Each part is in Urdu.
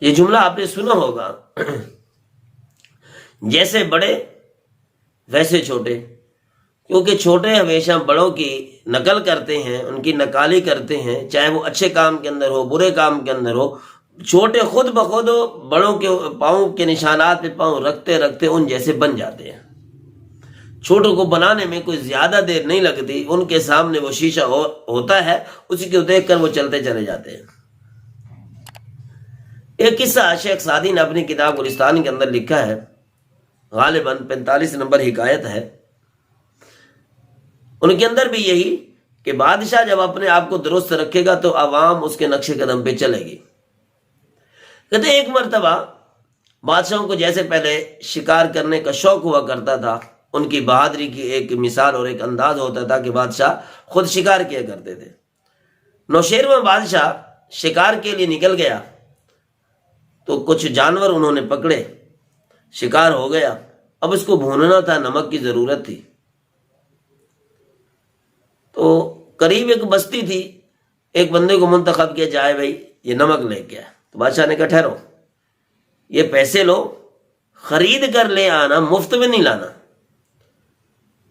یہ جملہ آپ نے سنا ہوگا، جیسے بڑے ویسے چھوٹے، کیونکہ چھوٹے ہمیشہ بڑوں کی نقل کرتے ہیں، ان کی نقالی کرتے ہیں، چاہے وہ اچھے کام کے اندر ہو برے کام کے اندر ہو۔ چھوٹے خود بخود بڑوں کے پاؤں کے نشانات پہ پاؤں رکھتے رکھتے ان جیسے بن جاتے ہیں۔ چھوٹوں کو بنانے میں کوئی زیادہ دیر نہیں لگتی، ان کے سامنے وہ شیشہ ہوتا ہے، اسی کو دیکھ کر وہ چلتے چلے جاتے ہیں۔ ایک قصہ شیخ سعدی نے اپنی کتاب گلستان کے اندر لکھا ہے، غالباً 45 نمبر حکایت ہے۔ ان کے اندر بھی یہی کہ بادشاہ جب اپنے آپ کو درست رکھے گا تو عوام اس کے نقش قدم پہ چلے گی۔ کہتے ایک مرتبہ بادشاہوں کو جیسے پہلے شکار کرنے کا شوق ہوا کرتا تھا، ان کی بہادری کی ایک مثال اور ایک انداز ہوتا تھا کہ بادشاہ خود شکار کیا کرتے تھے۔ نوشیروان بادشاہ شکار کے لیے نکل گیا تو کچھ جانور انہوں نے پکڑے، شکار ہو گیا، اب اس کو بھوننا تھا، نمک کی ضرورت تھی۔ تو قریب ایک بستی تھی، ایک بندے کو منتخب کیا جائے بھائی یہ نمک لے کے آئے۔ تو بادشاہ نے کہا ٹھہرو، یہ پیسے لو، خرید کر لے آنا، مفت میں نہیں لانا۔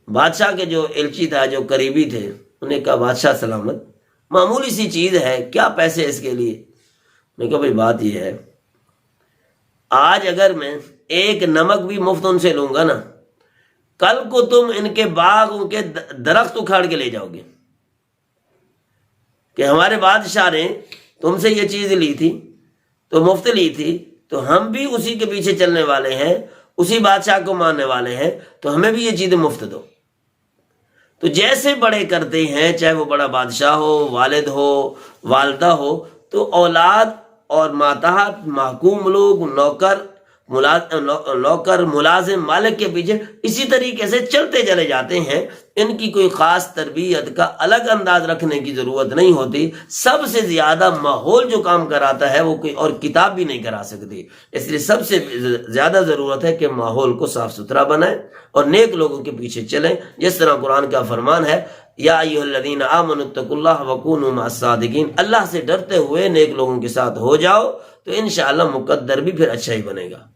بادشاہ کے جو ایلچی تھا، جو قریبی تھے، انہوں نے کہا بادشاہ سلامت، معمولی سی چیز ہے، کیا پیسے اس کے لیے؟ میں کہا بھائی بات یہ ہے، آج اگر میں ایک نمک بھی مفت ان سے لوں گا نا، کل کو تم ان کے باغ، ان کے درخت اکھاڑ کے لے جاؤ گے کہ ہمارے بادشاہ نے تم سے یہ چیز لی تھی تو مفت لی تھی، تو ہم بھی اسی کے پیچھے چلنے والے ہیں، اسی بادشاہ کو ماننے والے ہیں، تو ہمیں بھی یہ چیزیں مفت دو۔ تو جیسے بڑے کرتے ہیں، چاہے وہ بڑا بادشاہ ہو، والد ہو، والدہ ہو، تو اولاد اور ماتحت محکوم لوگ، نوکر ملازم مالک کے پیچھے اسی طریقے سے چلتے چلے جاتے ہیں۔ ان کی کوئی خاص تربیت کا الگ انداز رکھنے کی ضرورت نہیں ہوتی۔ سب سے زیادہ ماحول جو کام کراتا ہے وہ کوئی اور کتاب بھی نہیں کرا سکتی۔ اس لیے سب سے زیادہ ضرورت ہے کہ ماحول کو صاف ستھرا بنائیں اور نیک لوگوں کے پیچھے چلیں، جس طرح قرآن کا فرمان ہے یا ایھا الذین آمنوا اتقوا اللہ وکونوا مع الصادقین، اللہ سے ڈرتے ہوئے نیک لوگوں کے ساتھ ہو جاؤ تو انشاءاللہ مقدر بھی پھر اچھا ہی بنے گا۔